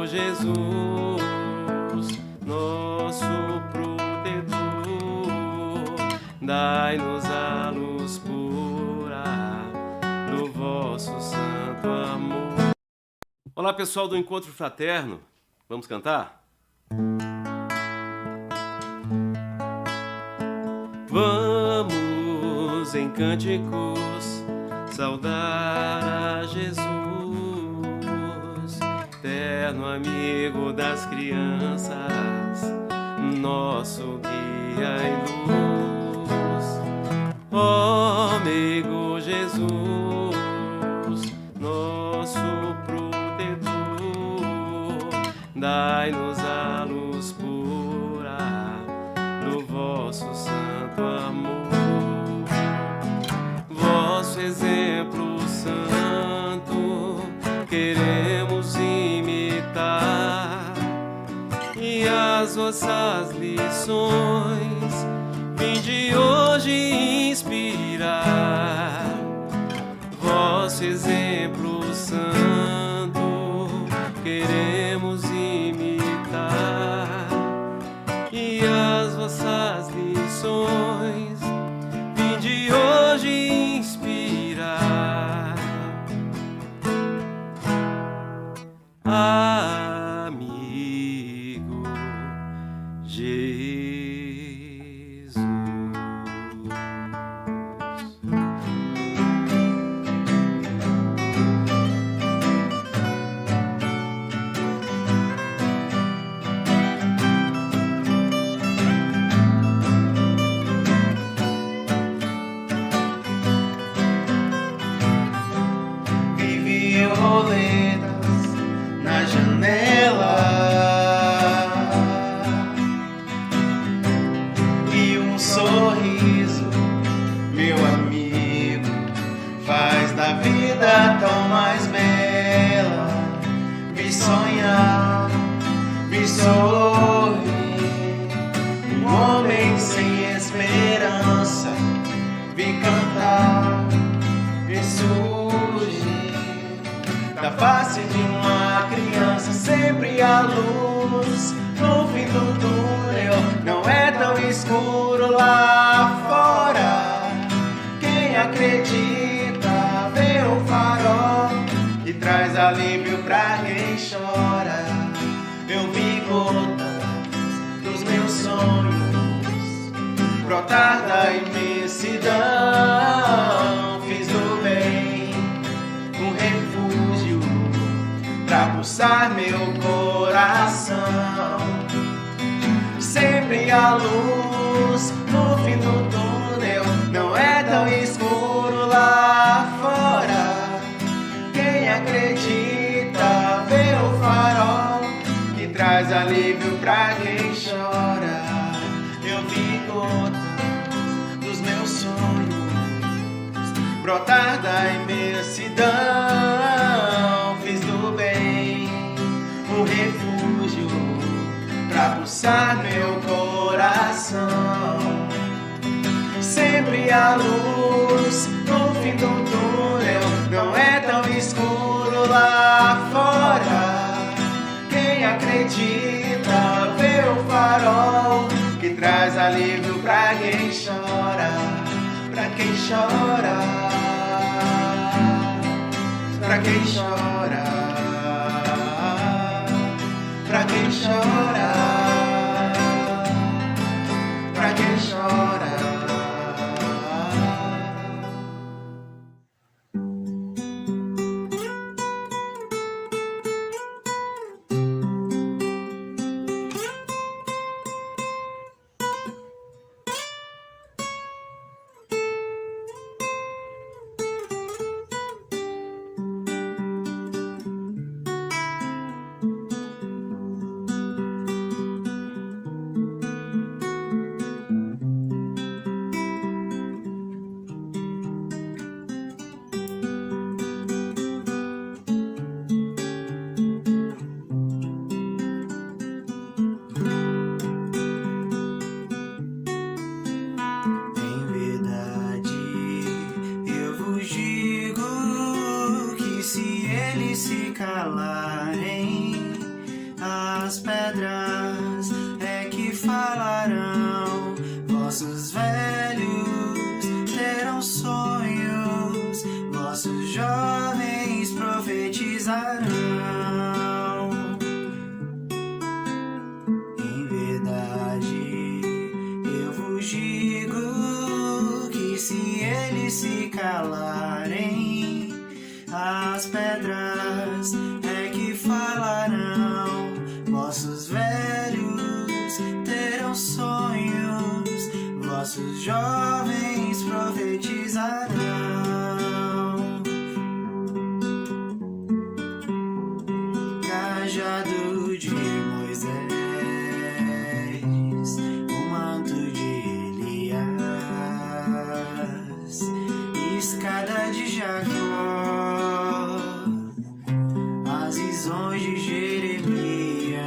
Jesus, nosso protetor, dai-nos a luz pura do vosso santo amor. Olá, pessoal do Encontro Fraterno, vamos cantar? Vamos em cânticos saudar a Jesus, eterno amigo das crianças, nosso guia e luz. Ó amigo Jesus, nosso protetor, dai-nos a luz pura do vosso santo amor. Vosso exemplo santo queremos imitar, e as vossas lições vinde hoje inspirar. Vosso exemplo santo queremos imitar, e as vossas lições vinde hoje inspirar. Amigo Jesus. Borboletas na janela e um sorriso, meu amigo, faz da vida tão mais bela. Vi sonhar, vi sorrir, um homem sem esperança. Vi cantar, vi surgir da face de uma criança, sempre a luz no fim do túnel. Não é tão escuro lá fora. Quem acredita vê o farol e traz alívio pra quem chora. Eu vi gotas dos meus sonhos brotar da imensidão. Fiz do bem um refúgio pra pulsar meu coração. Sempre a luz no fim do túnel. Não é tão escuro lá fora. Quem acredita vê o farol que traz alívio pra quem chora. Eu vi gotas dos meus sonhos brotar da imensidão. Fiz do bem um refúgio pra pulsar meu coração. Sempre a luz no fim do túnel. Não é tão escuro lá fora. Quem acredita vê o farol que traz alívio pra quem chora. Pra quem chora, pra quem chora, pra quem chora, pra quem chora. cajado de Moisés, o manto de Elias, escada de Jacó, as visões de Jeremias,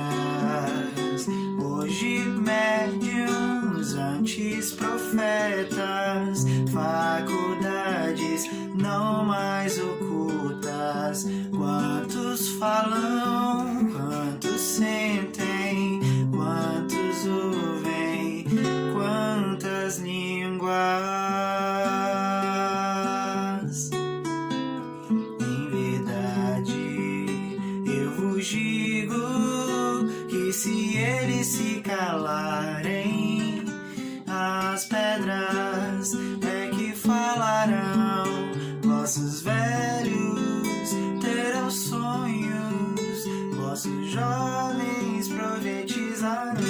hoje médiuns, antes profetas, faculdades não mais ocultas. Quantos falam, quantos sentem, quantos ouvem, quantas línguas. Em verdade, eu vos digo que se eles se calarem, as pedras é que falarão. Vossos velhos terão sonhos, vossos jovens profetizarão.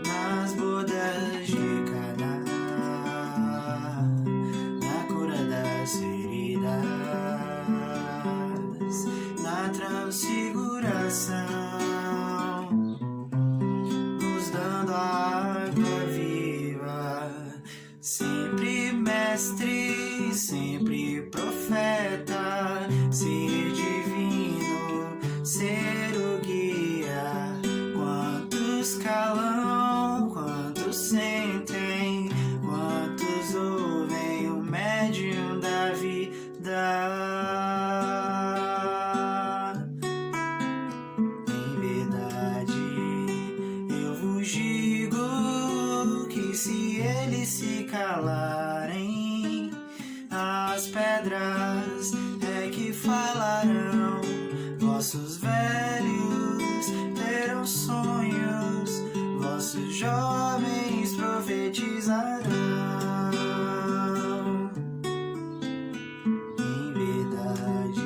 Nas bodas de Caná, na cura das feridas, na transfiguração, nos dando a água viva, sempre mestre, sempre profeta, ser divino, ser o guia. Quantos calam, quantos sentem, quantos ouvem, o médium da vida. Em verdade, eu vos digo que se eles se calarem, as pedras é que falarão. Vossos velhos terão sonhos, vossos jovens profetizarão. Em verdade,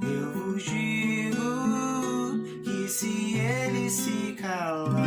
eu vos digo que se eles se calarem,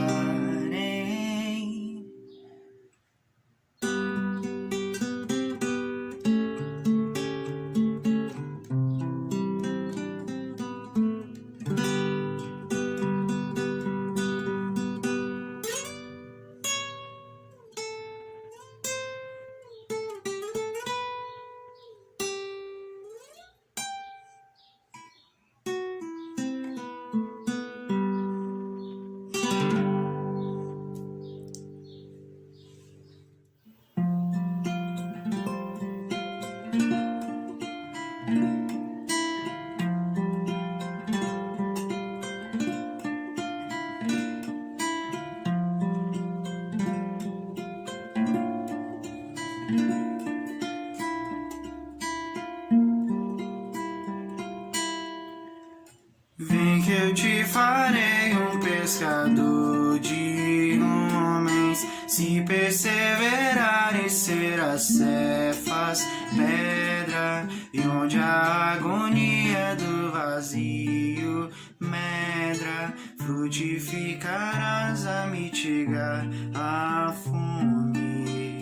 vem que eu te farei um pescador de homens. Se perseverares, serás Cefas, pedra, e onde a agonia do vazio medra, frutificarás a mitigar a fome.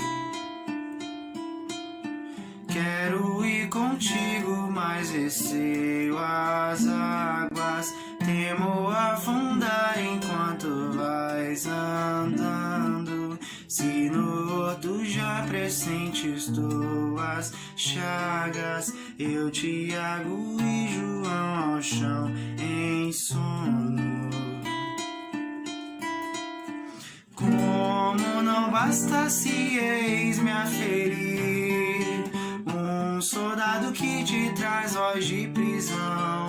Quero ir contigo, mas receio as águas, temo afundar enquanto vais andando. Se no horto já pressentes tuas chagas, eu, Tiago e João ao chão em sono. Como não bastasse, eis-me a ferir, um soldado que te traz voz de prisão.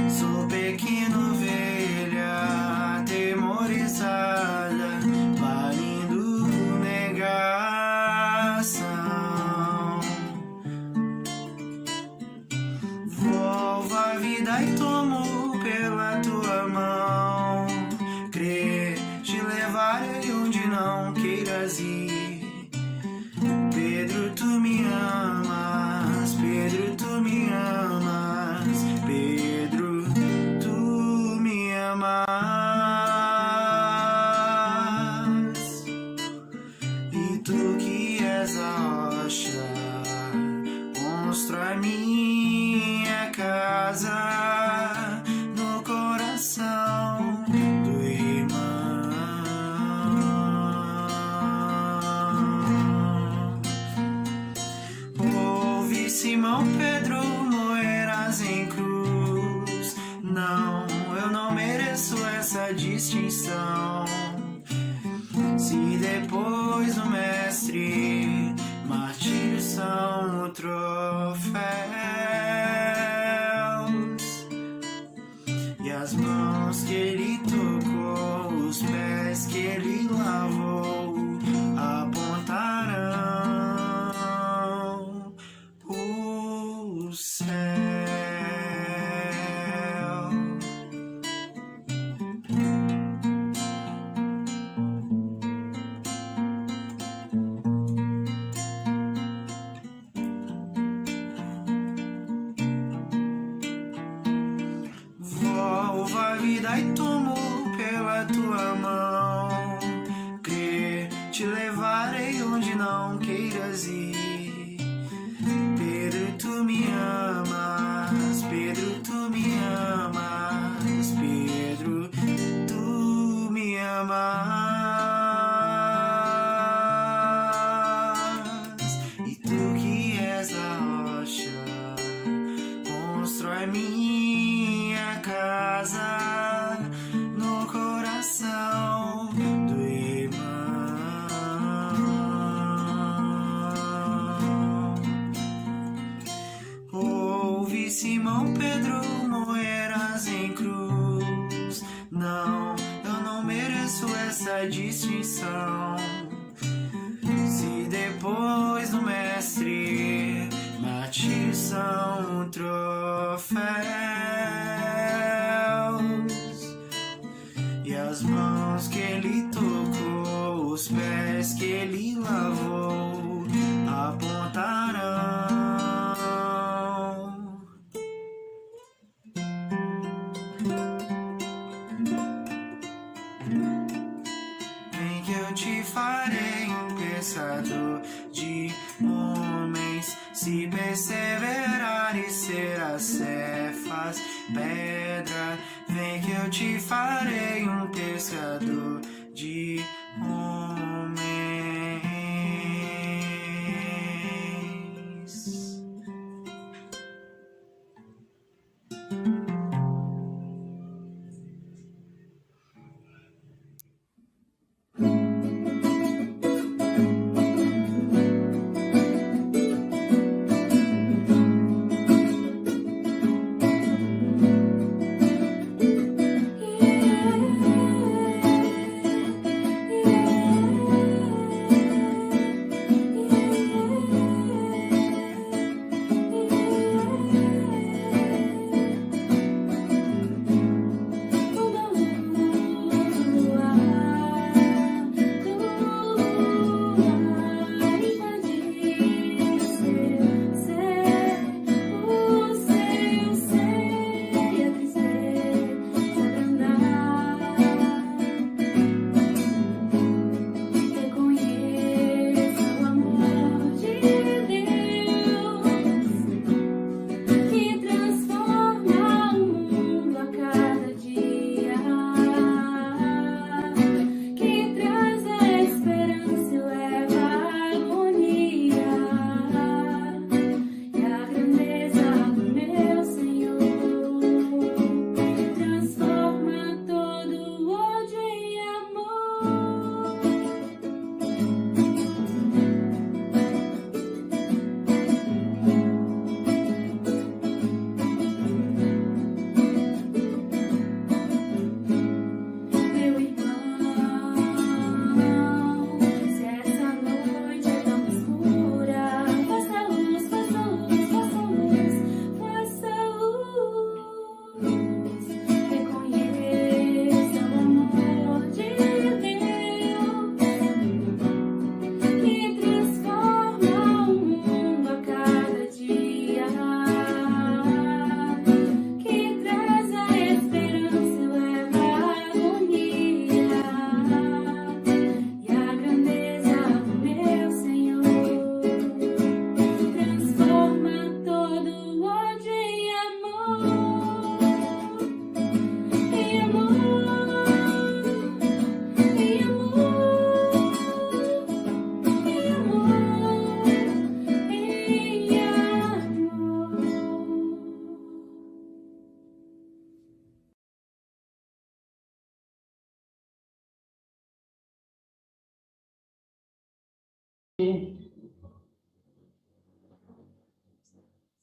Sou pequena ovelha atemorizada, parindo negação. Volvo a vida e tomo pela tua mão, crer, te levarei onde não queiras ir. Pedro, tu me amas, Pedro, tu me amas, Pedro, tu me amas. E tu que és a rocha, Constrói minha casa no coração do irmão. Ouve, Simão Pedro, moerás em cruz. Não, eu não mereço essa distinção. Se depois do mestre martírios são troféus e as mãos que ele tocou, os pés que ele lavou apontarão o céu. A vida e tomo pela tua mão, crer, te levarei onde não queiras ir. Pedro, tu me amas, Pedro, tu me amas, Pedro, tu me amas. E tu que és a rocha, constrói minha casa no coração do irmão. Ouve, Simão Pedro, moerás em cruz. Não, eu não mereço essa distinção. Se depois do mestre martírios são troféus e as mãos que ele tocou, os pés que ele lavou apontarão. Vem que eu te farei um pescador de homens. Se perseverares, serás Cefas, pedra. Vem que eu te farei um pescador de homens.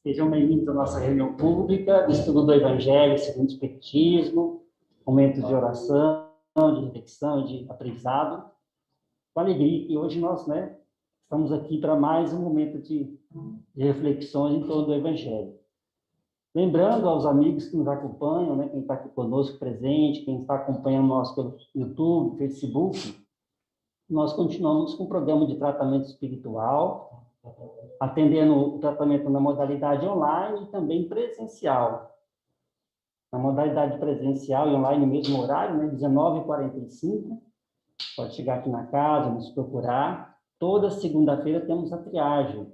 Sejam bem-vindos à nossa reunião pública, estudo do Evangelho segundo o Espiritismo, momento de oração, de reflexão, de aprendizado. Com alegria que hoje nós, estamos aqui para mais um momento de reflexões em torno do Evangelho. Lembrando aos amigos que nos acompanham, quem está aqui conosco presente, quem está acompanhando nós pelo YouTube, Facebook, nós continuamos com o programa de tratamento espiritual, atendendo o tratamento na modalidade online e também presencial. Na modalidade presencial e online, no mesmo horário, 19h45, pode chegar aqui na casa, nos procurar. Toda segunda-feira temos a triagem,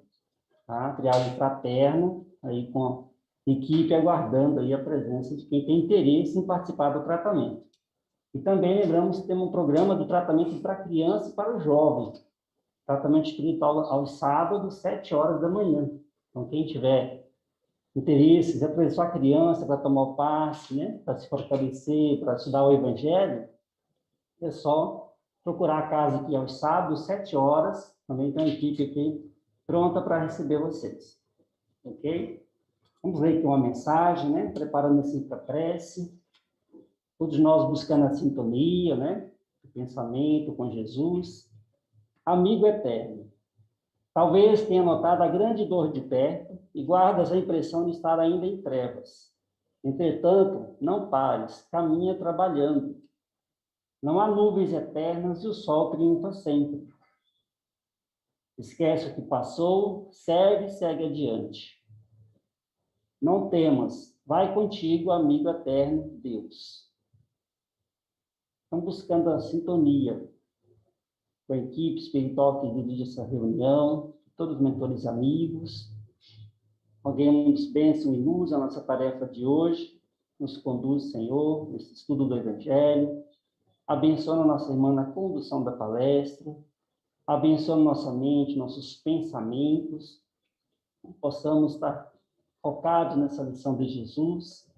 tá? A triagem fraterna, aí com a equipe aguardando aí a presença de quem tem interesse em participar do tratamento. E também lembramos que temos um programa de tratamento para criança e para o jovem. Tratamento espiritual aos sábados, 7 horas da manhã. Então, quem tiver interesse, quiser trazer sua criança para tomar o passe, para se fortalecer, para estudar o Evangelho, é só procurar a casa aqui aos sábados, 7 horas. Também tem uma equipe aqui pronta para receber vocês. Ok? Vamos ler aqui uma mensagem, preparando assim para a prece. Todos nós buscando a sintonia, o pensamento com Jesus. Amigo eterno, talvez tenha notado a grande dor de perto e guardas a impressão de estar ainda em trevas. Entretanto, não pares, caminha trabalhando. Não há nuvens eternas e o sol triunfa sempre. Esquece o que passou, segue adiante. Não temas, vai contigo, amigo eterno, Deus. Estamos buscando a sintonia com a equipe espiritual que dirige essa reunião, todos os mentores amigos. Alguém nos bênção e luz a nossa tarefa de hoje. Nos conduz, Senhor, nesse estudo do Evangelho. Abençoa a nossa irmã na condução da palestra. Abençoa nossa mente, nossos pensamentos. Possamos estar focados nessa lição de Jesus,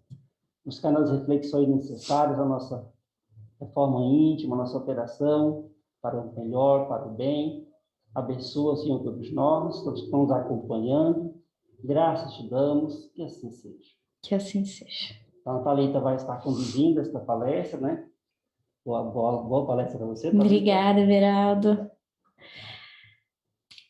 buscando as reflexões necessárias à nossa reforma íntima, à nossa operação, para o melhor, para o bem. Abençoa, Senhor, todos nós, todos que estão nos acompanhando. Graças te damos, que assim seja. Que assim seja. Então, a Thalita vai estar conduzindo esta palestra, Boa palestra para você, Thalita. Obrigada, Everaldo.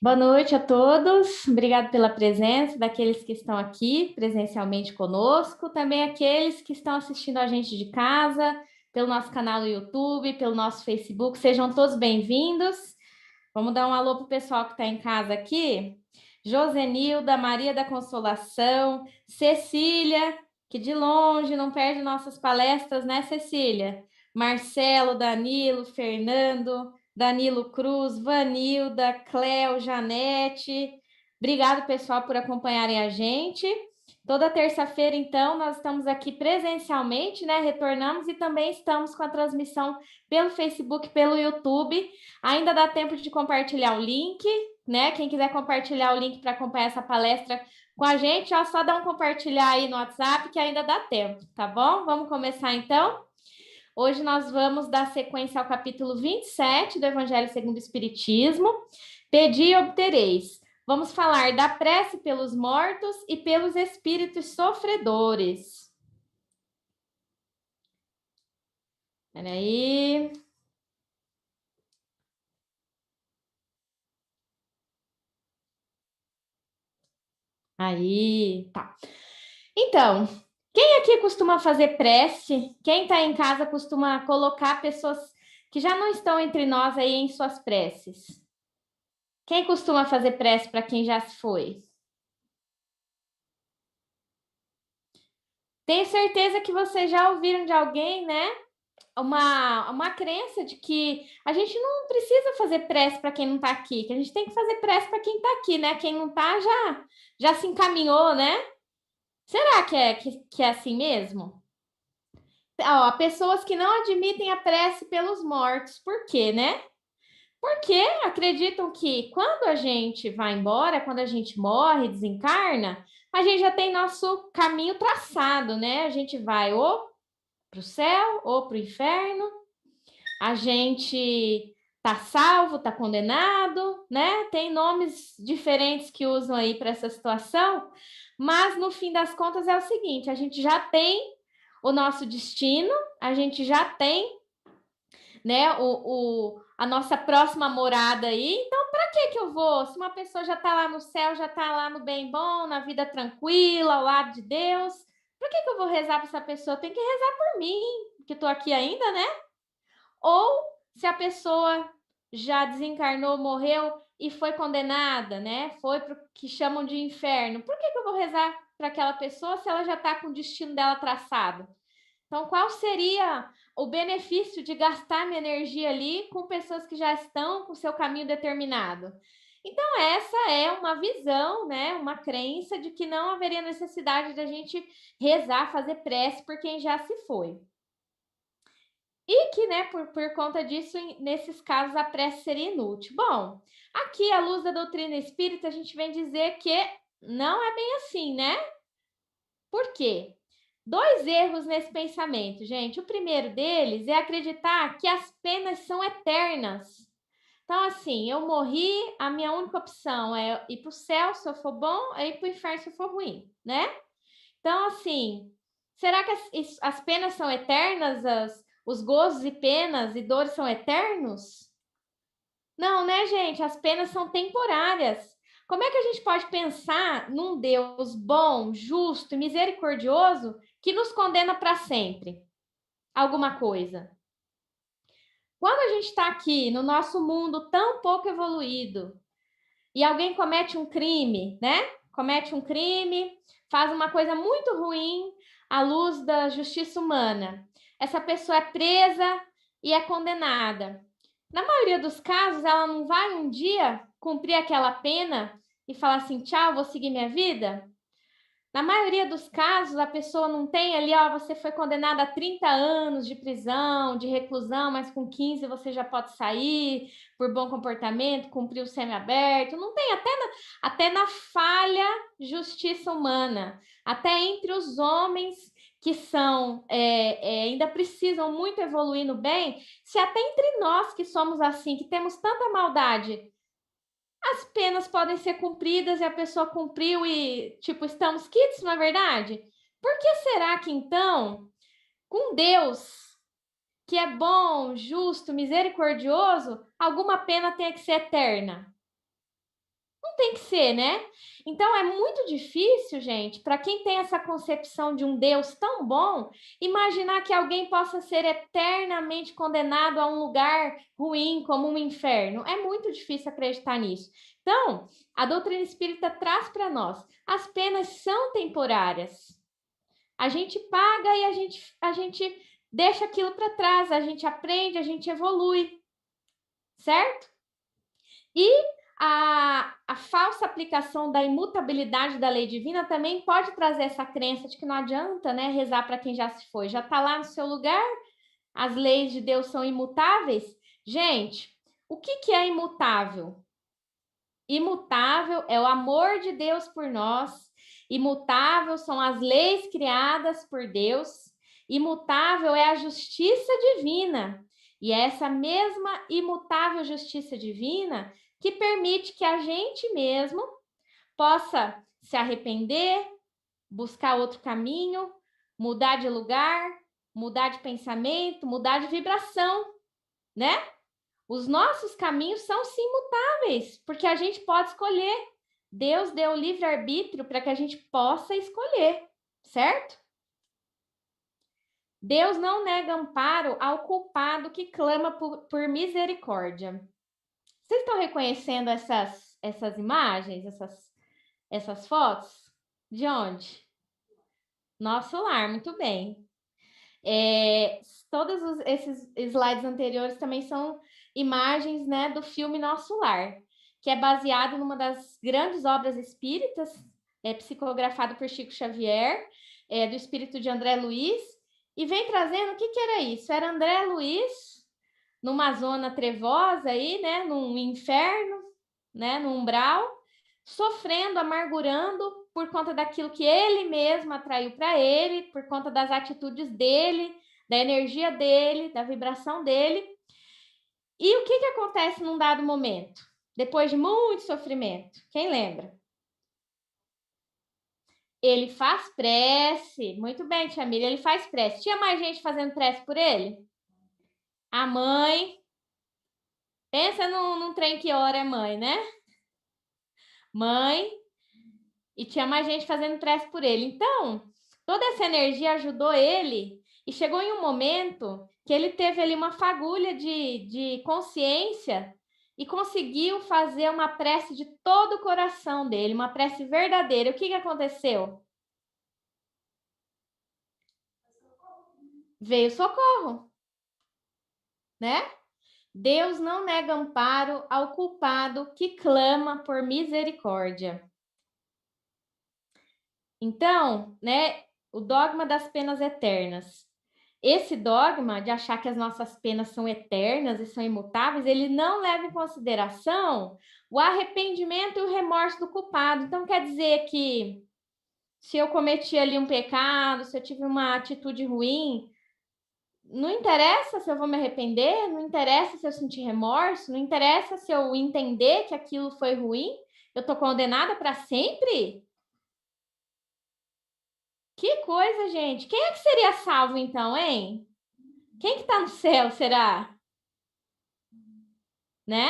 Boa noite a todos. Obrigado pela presença daqueles que estão aqui presencialmente conosco, também aqueles que estão assistindo a gente de casa, pelo nosso canal no YouTube, pelo nosso Facebook. Sejam todos bem-vindos. Vamos dar um alô para o pessoal que está em casa aqui. Josenilda, Maria da Consolação, Cecília, que de longe não perde nossas palestras, né, Cecília? Marcelo, Danilo, Fernando, Danilo Cruz, Vanilda, Cléo, Janete. Obrigado, pessoal, por acompanharem a gente. Toda terça-feira, então, nós estamos aqui presencialmente, retornamos e também estamos com a transmissão pelo Facebook, pelo YouTube. Ainda dá tempo de compartilhar o link, Quem quiser compartilhar o link para acompanhar essa palestra com a gente, só dá um compartilhar aí no WhatsApp que ainda dá tempo, tá bom? Vamos começar, então? Hoje nós vamos dar sequência ao capítulo 27 do Evangelho segundo o Espiritismo. Pedi e obtereis. Vamos falar da prece pelos mortos e pelos espíritos sofredores. Espera aí. Aí, tá. Então, quem aqui costuma fazer prece? Quem está em casa costuma colocar pessoas que já não estão entre nós aí em suas preces? Quem costuma fazer prece para quem já se foi? Tenho certeza que vocês já ouviram de alguém, uma crença de que a gente não precisa fazer prece para quem não está aqui, que a gente tem que fazer prece para quem está aqui, Quem não está já se encaminhou, Será que é assim mesmo? Ó, pessoas que não admitem a prece pelos mortos. Por quê, Porque acreditam que quando a gente vai embora, quando a gente morre, desencarna, a gente já tem nosso caminho traçado, A gente vai ou para o céu ou para o inferno. A gente Tá salvo, tá condenado, né? Tem nomes diferentes que usam aí para essa situação, mas no fim das contas é o seguinte: a gente já tem o nosso destino, a gente já tem, né, a nossa próxima morada aí. Então, para que eu vou? Se uma pessoa já está lá no céu, já está lá no bem bom, na vida tranquila, ao lado de Deus, para que eu vou rezar para essa pessoa? Tem que rezar por mim, que estou aqui ainda, né? Ou se a pessoa já desencarnou, morreu e foi condenada, né? Foi para o que chamam de inferno. Por que eu vou rezar para aquela pessoa se ela já está com o destino dela traçado? Então, qual seria o benefício de gastar minha energia ali com pessoas que já estão com seu caminho determinado? Então, essa é uma visão, né? Uma crença de que não haveria necessidade de a gente rezar, fazer prece por quem já se foi. E que, né, por conta disso, nesses casos, a prece seria inútil. Bom, aqui, à luz da doutrina espírita, a gente vem dizer que não é bem assim, né? Por quê? 2 erros nesse pensamento, gente. O primeiro deles é acreditar que as penas são eternas. Então, assim, eu morri, a minha única opção é ir para o céu se eu for bom, é ir para o inferno se eu for ruim, né? Então, assim, será que as penas são eternas? Os gozos e penas e dores são eternos? Não, né, gente? As penas são temporárias. Como é que a gente pode pensar num Deus bom, justo e misericordioso que nos condena para sempre? Alguma coisa. Quando a gente está aqui no nosso mundo tão pouco evoluído e alguém comete um crime, né? Comete um crime, faz uma coisa muito ruim à luz da justiça humana. Essa pessoa é presa e é condenada. Na maioria dos casos, ela não vai um dia cumprir aquela pena e falar assim, tchau, vou seguir minha vida? Na maioria dos casos, a pessoa não tem ali, ó, você foi condenada a 30 anos de prisão, de reclusão, mas com 15 você já pode sair por bom comportamento, cumprir o semiaberto. Não tem, até na falha justiça humana, até entre os homens que são, ainda precisam muito evoluir no bem, se até entre nós que somos assim, que temos tanta maldade, as penas podem ser cumpridas e a pessoa cumpriu e, tipo, estamos quites, não é verdade? Por que será que, então, com Deus, que é bom, justo, misericordioso, alguma pena tem que ser eterna? Não tem que ser, né? Então é muito difícil, gente, para quem tem essa concepção de um Deus tão bom, imaginar que alguém possa ser eternamente condenado a um lugar ruim como um inferno. É muito difícil acreditar nisso. Então, a doutrina espírita traz para nós: as penas são temporárias. A gente paga e a gente deixa aquilo para trás, a gente aprende, a gente evolui, certo? E a falsa aplicação da imutabilidade da lei divina também pode trazer essa crença de que não adianta, né, rezar para quem já se foi, já está lá no seu lugar, as leis de Deus são imutáveis. Gente, o que é imutável? Imutável é o amor de Deus por nós, imutável são as leis criadas por Deus, imutável é a justiça divina. E é essa mesma imutável justiça divina que permite que a gente mesmo possa se arrepender, buscar outro caminho, mudar de lugar, mudar de pensamento, mudar de vibração, né? Os nossos caminhos são sim mutáveis, porque a gente pode escolher. Deus deu livre-arbítrio para que a gente possa escolher, certo? Deus não nega amparo ao culpado que clama por misericórdia. Vocês estão reconhecendo essas imagens, essas fotos? De onde? Nosso lar, muito bem. Todos esses slides anteriores também são imagens, né, do filme Nosso Lar, que é baseado numa das grandes obras espíritas, psicografado por Chico Xavier, do espírito de André Luiz, e vem trazendo, o que era isso? Era André Luiz numa zona trevosa aí, né, num inferno, né, num umbral, sofrendo, amargurando por conta daquilo que ele mesmo atraiu para ele, por conta das atitudes dele, da energia dele, da vibração dele. E o que acontece num dado momento? Depois de muito sofrimento. Quem lembra? Ele faz prece. Muito bem, tia Miriam, ele faz prece. Tinha mais gente fazendo prece por ele? A mãe. Pensa num trem que ora é mãe, né? Mãe. E tinha mais gente fazendo prece por ele. Então, toda essa energia ajudou ele. E chegou em um momento que ele teve ali uma fagulha de consciência e conseguiu fazer uma prece de todo o coração dele, uma prece verdadeira. O que aconteceu? Veio socorro, né? Deus não nega amparo ao culpado que clama por misericórdia. Então, né, o dogma das penas eternas. Esse dogma de achar que as nossas penas são eternas e são imutáveis, ele não leva em consideração o arrependimento e o remorso do culpado. Então, quer dizer que se eu cometi ali um pecado, se eu tive uma atitude ruim, não interessa se eu vou me arrepender, não interessa se eu sentir remorso, não interessa se eu entender que aquilo foi ruim, eu tô condenada para sempre? Que coisa, gente. Quem é que seria salvo então, hein? Quem que tá no céu, será? Né?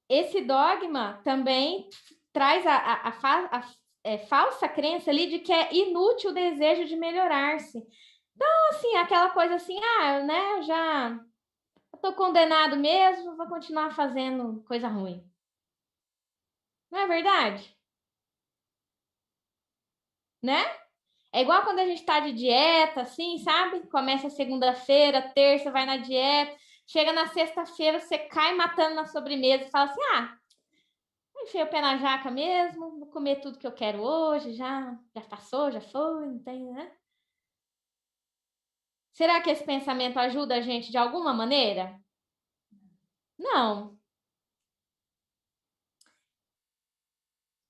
Esse dogma também traz a falsa crença ali de que é inútil o desejo de melhorar-se. Então, assim, aquela coisa assim, né, já tô condenado mesmo, vou continuar fazendo coisa ruim. Não é verdade? Né? É igual quando a gente tá de dieta, assim, sabe? Começa segunda-feira, terça, vai na dieta, chega na sexta-feira, você cai matando na sobremesa e fala assim, enfei o pé na jaca mesmo, vou comer tudo que eu quero hoje, já passou, já foi, não tem, né? Será que esse pensamento ajuda a gente de alguma maneira? Não.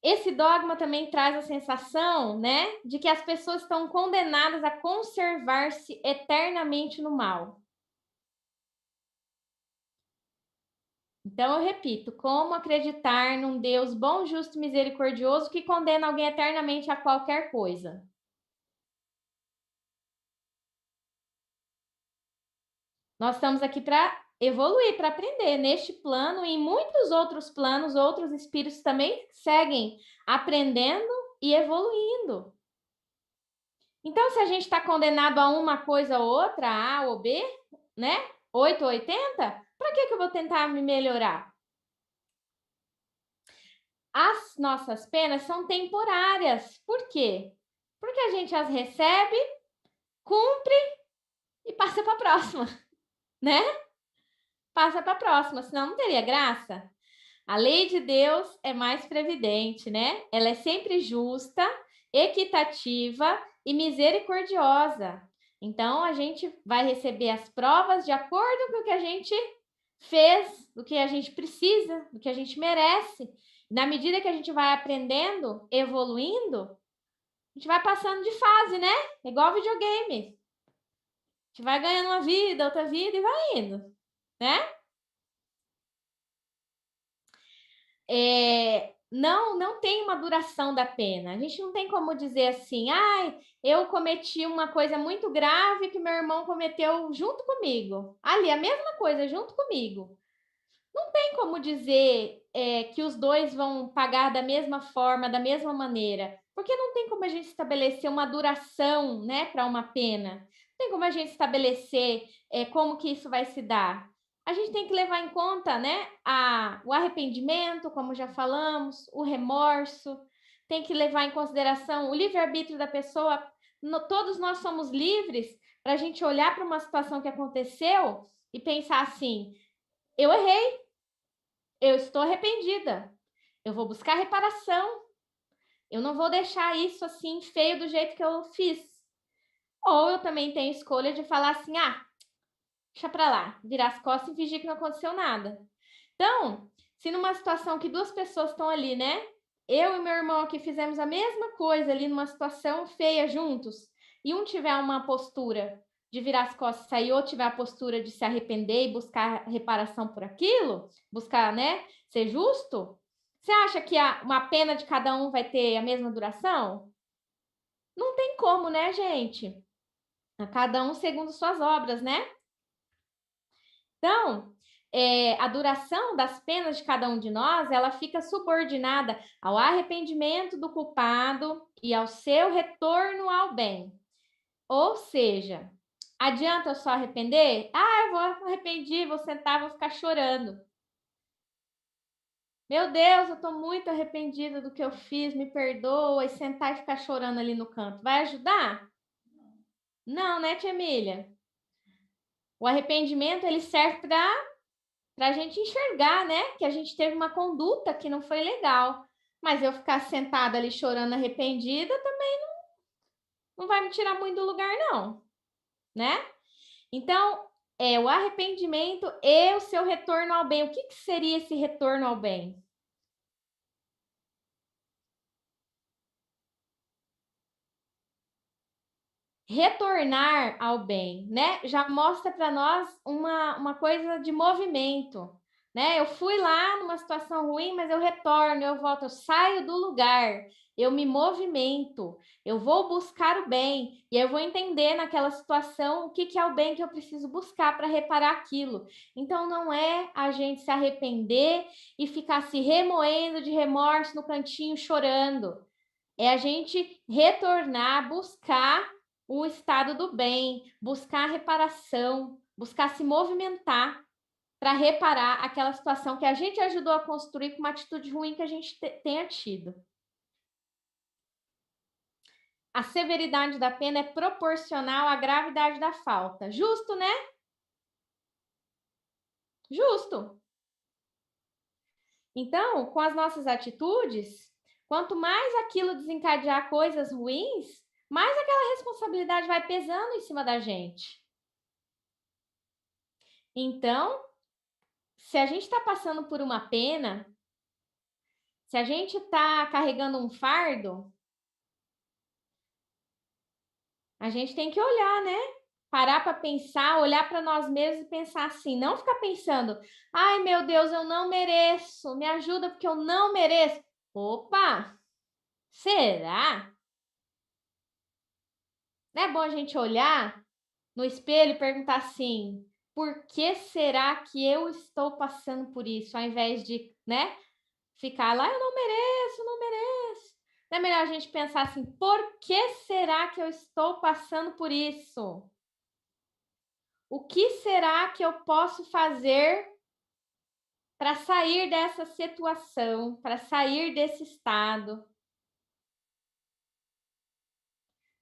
Esse dogma também traz a sensação, né, de que as pessoas estão condenadas a conservar-se eternamente no mal. Então, eu repito, como acreditar num Deus bom, justo e misericordioso que condena alguém eternamente a qualquer coisa? Nós estamos aqui para evoluir, para aprender neste plano e em muitos outros planos, outros espíritos também seguem aprendendo e evoluindo. Então, se a gente está condenado a uma coisa ou outra, A ou B, né? 8 ou 80, para que eu vou tentar me melhorar? As nossas penas são temporárias. Por quê? Porque a gente as recebe, cumpre e passa para a próxima, né? Passa para a próxima, senão não teria graça. A lei de Deus é mais previdente, né? Ela é sempre justa, equitativa e misericordiosa. Então, a gente vai receber as provas de acordo com o que a gente fez, do que a gente precisa, do que a gente merece. Na medida que a gente vai aprendendo, evoluindo, a gente vai passando de fase, né? Igual videogame. A gente vai ganhando uma vida, outra vida e vai indo, né? Não tem uma duração da pena. A gente não tem como dizer assim, eu cometi uma coisa muito grave que meu irmão cometeu junto comigo. Ali, a mesma coisa, junto comigo. Não tem como dizer que os dois vão pagar da mesma forma, da mesma maneira, porque não tem como a gente estabelecer uma duração, né, para uma pena. Não tem como a gente estabelecer como que isso vai se dar. A gente tem que levar em conta, né, o arrependimento, como já falamos, o remorso, tem que levar em consideração o livre-arbítrio da pessoa. Todos nós somos livres para a gente olhar para uma situação que aconteceu e pensar assim: eu errei, eu estou arrependida, eu vou buscar reparação, eu não vou deixar isso assim feio do jeito que eu fiz. Ou eu também tenho escolha de falar assim, deixa pra lá, virar as costas e fingir que não aconteceu nada. Então, se numa situação que duas pessoas estão ali, né? Eu e meu irmão aqui fizemos a mesma coisa ali numa situação feia juntos. e um tiver uma postura de virar as costas e sair, ou tiver a postura de se arrepender e buscar reparação por aquilo, buscar, né, ser justo, você acha que uma pena de cada um vai ter a mesma duração? Não tem como, né, gente? A cada um segundo suas obras, né? Então, a duração das penas de cada um de nós, ela fica subordinada ao arrependimento do culpado e ao seu retorno ao bem. Ou seja, adianta eu só arrepender? Ah, eu vou arrependir, vou sentar, vou ficar chorando. Meu Deus, eu estou muito arrependida do que eu fiz, me perdoa, e sentar e ficar chorando ali no canto. Vai ajudar? Não, né, tia Emília? O arrependimento, ele serve para a gente enxergar, né, que a gente teve uma conduta que não foi legal. Mas eu ficar sentada ali chorando arrependida também não vai me tirar muito do lugar, não, né? Então, o arrependimento e o seu retorno ao bem. O que seria esse retorno ao bem? Retornar ao bem, né? Já mostra para nós uma coisa de movimento, né? Eu fui lá numa situação ruim, mas eu retorno, eu volto, eu saio do lugar, eu me movimento, eu vou buscar o bem, e eu vou entender naquela situação o que é o bem que eu preciso buscar para reparar aquilo. Então, não é a gente se arrepender e ficar se remoendo de remorso no cantinho chorando. É a gente retornar, buscar o estado do bem, buscar reparação, buscar se movimentar para reparar aquela situação que a gente ajudou a construir com uma atitude ruim que a gente tenha tido. A severidade da pena é proporcional à gravidade da falta. Justo, né? Justo. Então, com as nossas atitudes, quanto mais aquilo desencadear coisas ruins, mais aquela responsabilidade vai pesando em cima da gente. Então, se a gente está passando por uma pena, se a gente está carregando um fardo, a gente tem que olhar, né? Parar para pensar, olhar para nós mesmos e pensar assim, não ficar pensando, ai meu Deus, eu não mereço, me ajuda porque eu não mereço. Opa, será? Não é bom a gente olhar no espelho e perguntar assim, por que será que eu estou passando por isso? Ao invés de, né, ficar lá, eu não mereço, não mereço. Não é melhor a gente pensar assim, por que será que eu estou passando por isso? O que será que eu posso fazer para sair dessa situação, para sair desse estado?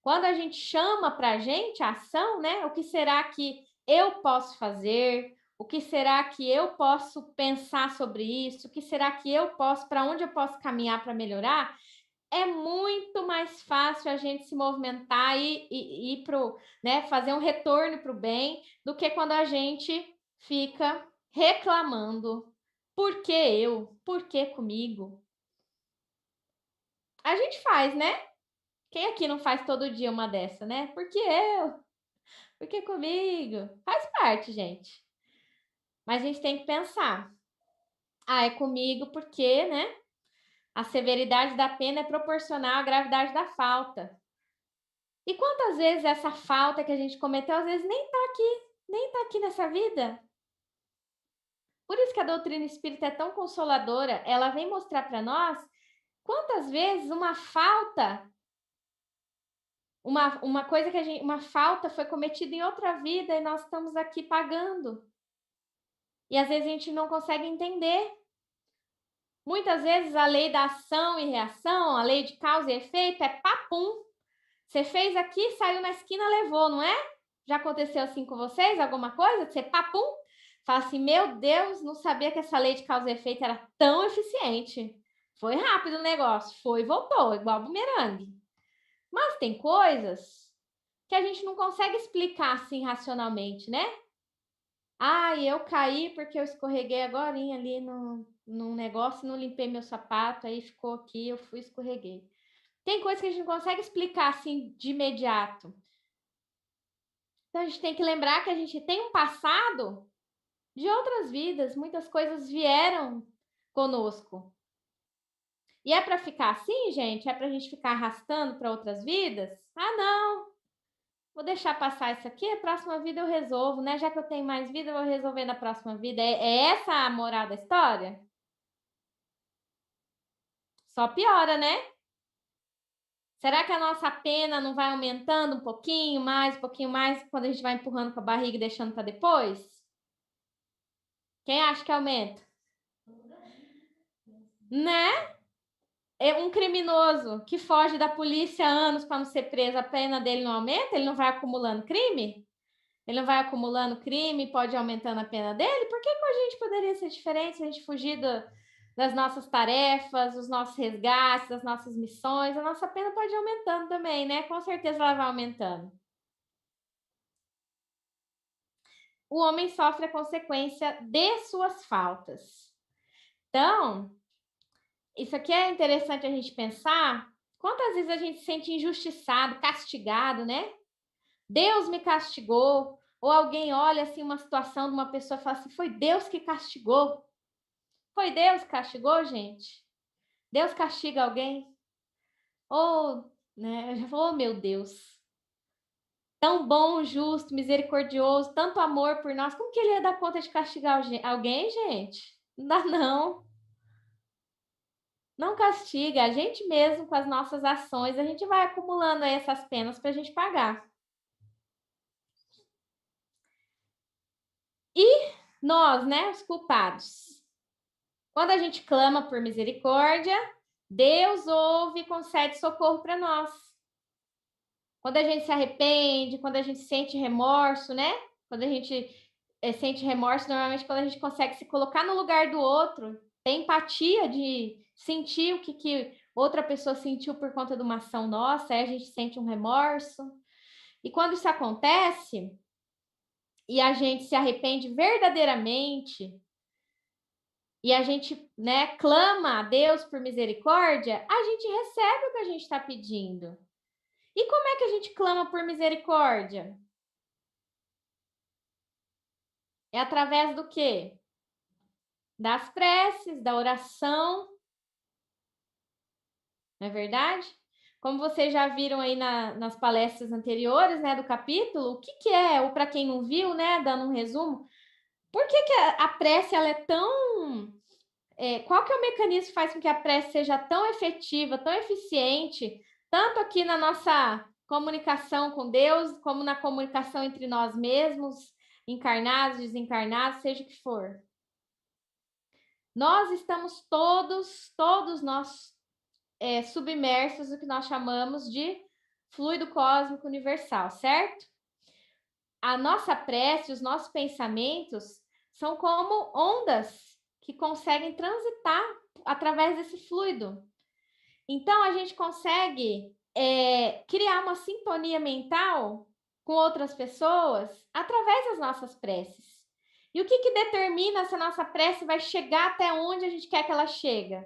Quando a gente chama para a gente a ação, né? O que será que eu posso fazer? O que será que eu posso pensar sobre isso? O que será que eu posso, para onde eu posso caminhar para melhorar? É muito mais fácil a gente se movimentar e ir para o, né, fazer um retorno para o bem do que quando a gente fica reclamando. Por que eu? Por que comigo? A gente faz, né? Quem aqui não faz todo dia uma dessa, né? Por que eu? Por que comigo? Faz parte, gente. Mas a gente tem que pensar. Ah, é comigo porque, né? A severidade da pena é proporcional à gravidade da falta. E quantas vezes essa falta que a gente cometeu, às vezes nem tá aqui nessa vida? Por isso que a doutrina espírita é tão consoladora, ela vem mostrar para nós quantas vezes uma falta, uma coisa que uma falta foi cometida em outra vida e nós estamos aqui pagando. E às vezes a gente não consegue entender. Muitas vezes a lei da ação e reação, a lei de causa e efeito é papum. Você fez aqui, saiu na esquina, levou, não é? Já aconteceu assim com vocês? Alguma coisa? Você papum? Fala assim, meu Deus, não sabia que essa lei de causa e efeito era tão eficiente. Foi rápido o negócio, foi e voltou, igual bumerangue. Mas tem coisas que a gente não consegue explicar assim racionalmente, né? Ah, eu caí porque eu escorreguei agorinha ali num negócio, não limpei meu sapato, aí ficou aqui, eu fui escorreguei. Tem coisas que a gente não consegue explicar assim de imediato. Então, a gente tem que lembrar que a gente tem um passado de outras vidas, muitas coisas vieram conosco. E é para ficar assim, gente? É para a gente ficar arrastando para outras vidas? Ah, não! Vou deixar passar isso aqui, a próxima vida eu resolvo, né? Já que eu tenho mais vida, eu vou resolver na próxima vida. É essa a moral da história? Só piora, né? Será que a nossa pena não vai aumentando um pouquinho mais, quando a gente vai empurrando com a barriga e deixando para depois? Quem acha que aumenta? Né? É um criminoso que foge da polícia há anos para não ser preso, a pena dele não aumenta? Ele não vai acumulando crime? Ele não vai acumulando crime, pode ir aumentando a pena dele? Por que com a gente poderia ser diferente se a gente fugir das nossas tarefas, dos nossos resgates, das nossas missões? A nossa pena pode ir aumentando também, né? Com certeza ela vai aumentando. O homem sofre a consequência de suas faltas. Então, isso aqui é interessante a gente pensar. Quantas vezes a gente se sente injustiçado, castigado, né? Deus me castigou. Ou alguém olha assim uma situação de uma pessoa e fala assim: foi Deus que castigou. Foi Deus que castigou, gente? Deus castiga alguém? Ou, né? Já falou, oh, meu Deus. Tão bom, justo, misericordioso, tanto amor por nós. Como que ele ia dar conta de castigar alguém, gente? Não dá, não. Não castiga, a gente mesmo com as nossas ações, a gente vai acumulando aí essas penas para a gente pagar. E nós, né, os culpados. Quando a gente clama por misericórdia, Deus ouve e concede socorro para nós. Quando a gente se arrepende, quando a gente sente remorso, né? Quando a gente sente remorso, normalmente quando a gente consegue se colocar no lugar do outro, tem empatia de sentir o que outra pessoa sentiu por conta de uma ação nossa, aí a gente sente um remorso. E quando isso acontece, e a gente se arrepende verdadeiramente, e a gente, né, clama a Deus por misericórdia, a gente recebe o que a gente está pedindo. E como é que a gente clama por misericórdia? É através do quê? Das preces, da oração, não é verdade? Como vocês já viram aí nas palestras anteriores, né, do capítulo, o que é, ou para quem não viu, né, dando um resumo, por que a prece ela é tão... qual que é o mecanismo que faz com que a prece seja tão efetiva, tão eficiente, tanto aqui na nossa comunicação com Deus, como na comunicação entre nós mesmos, encarnados, desencarnados, seja o que for. Nós estamos todos nós submersos no que nós chamamos de fluido cósmico universal, certo? A nossa prece, os nossos pensamentos são como ondas que conseguem transitar através desse fluido. Então, a gente consegue criar uma sintonia mental com outras pessoas através das nossas preces. E o que determina se a nossa prece vai chegar até onde a gente quer que ela chegue?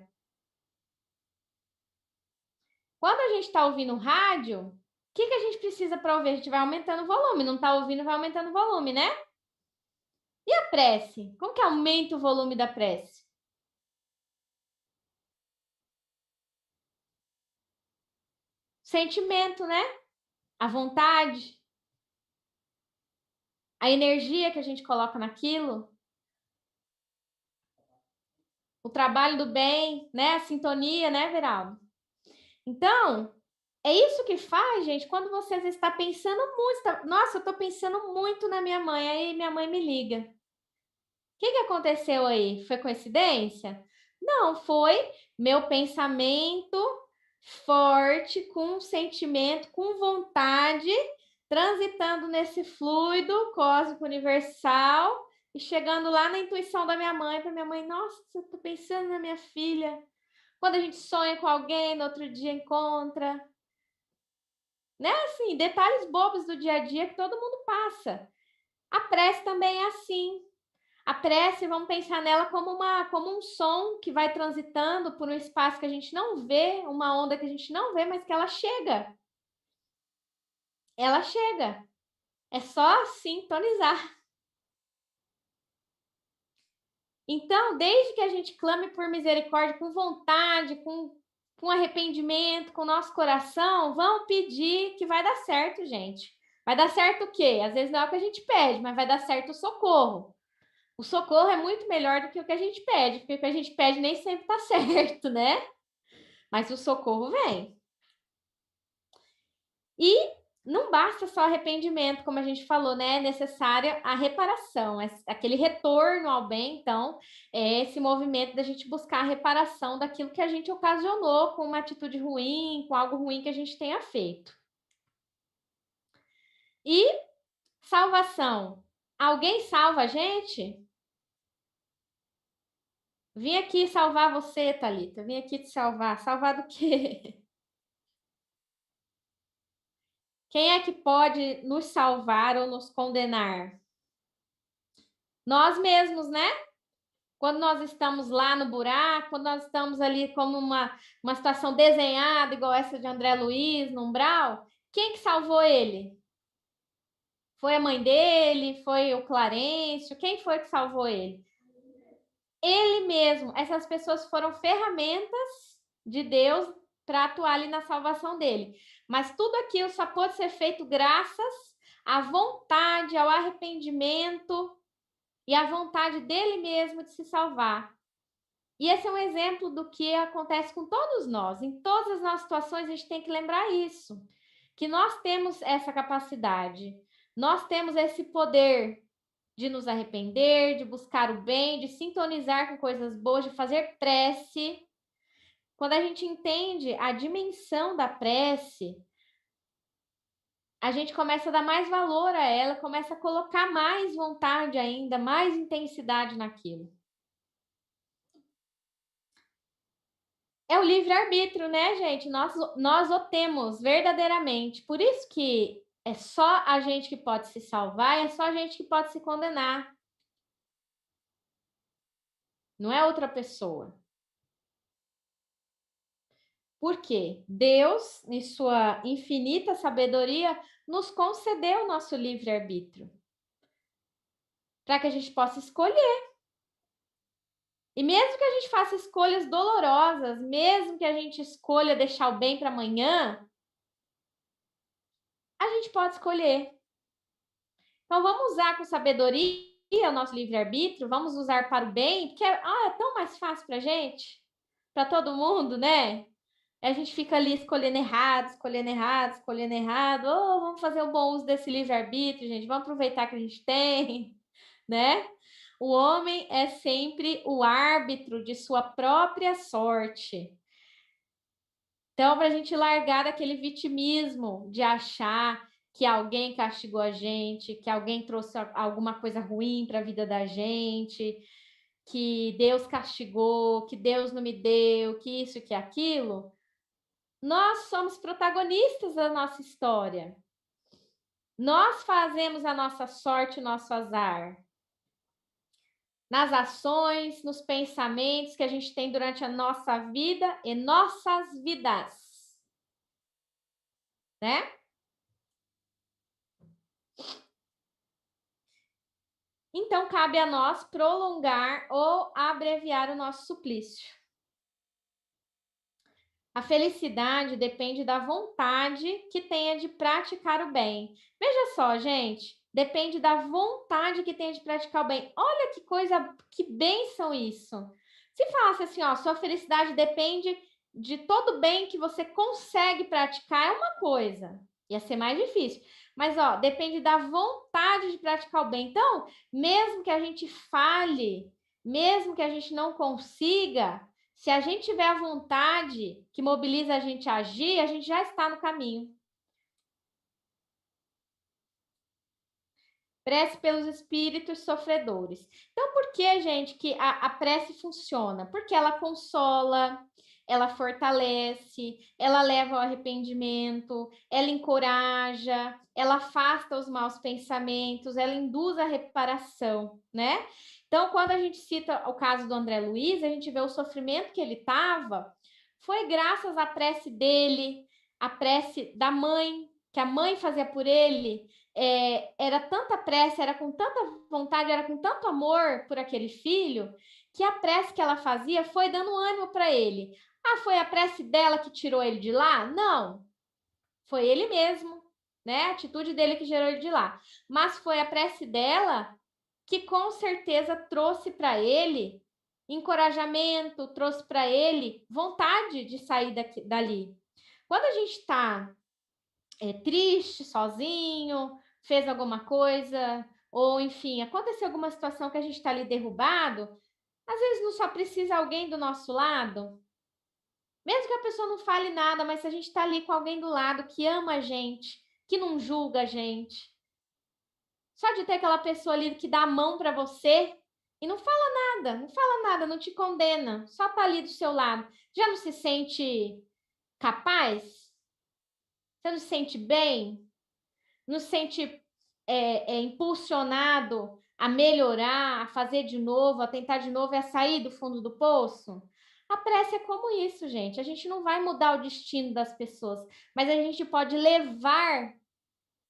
Quando a gente está ouvindo rádio, o que a gente precisa para ouvir? A gente vai aumentando o volume. Não está ouvindo, vai aumentando o volume, né? E a prece? Como que aumenta o volume da prece? Sentimento, né? A vontade, a energia que a gente coloca naquilo, o trabalho do bem, né? A sintonia, né, Veraldo? Então, é isso que faz, gente, quando vocês estão pensando muito. Nossa, eu estou pensando muito na minha mãe, aí minha mãe me liga. O que aconteceu aí? Foi coincidência? Não, foi meu pensamento forte, com sentimento, com vontade, transitando nesse fluido cósmico universal e chegando lá na intuição da minha mãe, para minha mãe, nossa, eu tô pensando na minha filha. Quando a gente sonha com alguém, no outro dia encontra. Né? Assim, detalhes bobos do dia a dia que todo mundo passa. A prece também é assim. A prece, vamos pensar nela como um som que vai transitando por um espaço que a gente não vê, uma onda que a gente não vê, mas que ela chega. Ela chega. É só sintonizar. Então, desde que a gente clame por misericórdia, com vontade, com arrependimento, com o nosso coração, vamos pedir que vai dar certo, gente. Vai dar certo o quê? Às vezes não é o que a gente pede, mas vai dar certo o socorro. O socorro é muito melhor do que o que a gente pede, porque o que a gente pede nem sempre está certo, né? Mas o socorro vem. E não basta só arrependimento, como a gente falou, né? É necessária a reparação, aquele retorno ao bem. Então, é esse movimento da gente buscar a reparação daquilo que a gente ocasionou com uma atitude ruim, com algo ruim que a gente tenha feito. E salvação. Alguém salva a gente? Vim aqui salvar você, Thalita. Vim aqui te salvar. Salvar do quê? Quem é que pode nos salvar ou nos condenar? Nós mesmos, né? Quando nós estamos lá no buraco, quando nós estamos ali como uma situação desenhada, igual essa de André Luiz, no umbral, quem que salvou ele? Foi a mãe dele? Foi o Clarencio? Quem foi que salvou ele? Ele mesmo. Essas pessoas foram ferramentas de Deus para atuar ali na salvação dele. Mas tudo aquilo só pode ser feito graças à vontade, ao arrependimento e à vontade dele mesmo de se salvar. E esse é um exemplo do que acontece com todos nós. Em todas as nossas situações, a gente tem que lembrar isso, que nós temos essa capacidade, nós temos esse poder de nos arrepender, de buscar o bem, de sintonizar com coisas boas, de fazer prece. Quando a gente entende a dimensão da prece, a gente começa a dar mais valor a ela, começa a colocar mais vontade ainda, mais intensidade naquilo. É o livre-arbítrio, né, gente? Nós o temos verdadeiramente. Por isso que é só a gente que pode se salvar, é só a gente que pode se condenar. Não é outra pessoa. Por quê? Deus, em sua infinita sabedoria, nos concedeu o nosso livre-arbítrio. Para que a gente possa escolher. E mesmo que a gente faça escolhas dolorosas, mesmo que a gente escolha deixar o bem para amanhã, a gente pode escolher. Então, vamos usar com sabedoria o nosso livre-arbítrio, vamos usar para o bem, porque é tão mais fácil para a gente, para todo mundo, né? A gente fica ali escolhendo errado, escolhendo errado, escolhendo errado. Oh, vamos fazer um bom uso desse livre-arbítrio, gente. Vamos aproveitar que a gente tem, né? O homem é sempre o árbitro de sua própria sorte. Então, para a gente largar daquele vitimismo de achar que alguém castigou a gente, que alguém trouxe alguma coisa ruim para a vida da gente, que Deus castigou, que Deus não me deu, que isso, que aquilo, nós somos protagonistas da nossa história. Nós fazemos a nossa sorte, o nosso azar. Nas ações, nos pensamentos que a gente tem durante a nossa vida e nossas vidas. Né? Então, cabe a nós prolongar ou abreviar o nosso suplício. A felicidade depende da vontade que tenha de praticar o bem. Veja só, gente, depende da vontade que tenha de praticar o bem. Olha que coisa, que bênção isso. Se falasse assim, ó, sua felicidade depende de todo o bem que você consegue praticar, é uma coisa. Ia ser mais difícil. Mas, ó, depende da vontade de praticar o bem. Então, mesmo que a gente fale, mesmo que a gente não consiga, se a gente tiver a vontade que mobiliza a gente a agir, a gente já está no caminho. Prece pelos espíritos sofredores. Então, por que, gente, que a prece funciona? Porque ela consola, ela fortalece, ela leva ao arrependimento, ela encoraja, ela afasta os maus pensamentos, ela induz a reparação, né? Então, quando a gente cita o caso do André Luiz, a gente vê o sofrimento que ele estava, foi graças à prece dele, à prece da mãe, que a mãe fazia por ele, era tanta prece, era com tanta vontade, era com tanto amor por aquele filho, que a prece que ela fazia foi dando ânimo para ele. Ah, foi a prece dela que tirou ele de lá? Não, foi ele mesmo, né? A atitude dele que gerou ele de lá. Mas foi a prece dela que com certeza trouxe para ele encorajamento, trouxe para ele vontade de sair dali. Quando a gente está triste, sozinho, fez alguma coisa, ou enfim, aconteceu alguma situação que a gente está ali derrubado, às vezes não só precisa alguém do nosso lado, mesmo que a pessoa não fale nada, mas se a gente está ali com alguém do lado que ama a gente, que não julga a gente, só de ter aquela pessoa ali que dá a mão para você e não fala nada, não te condena, só tá ali do seu lado. Já não se sente capaz? Você não se sente bem? Não se sente impulsionado a melhorar, a fazer de novo, a tentar de novo e a sair do fundo do poço? A prece é como isso, gente. A gente não vai mudar o destino das pessoas, mas a gente pode levar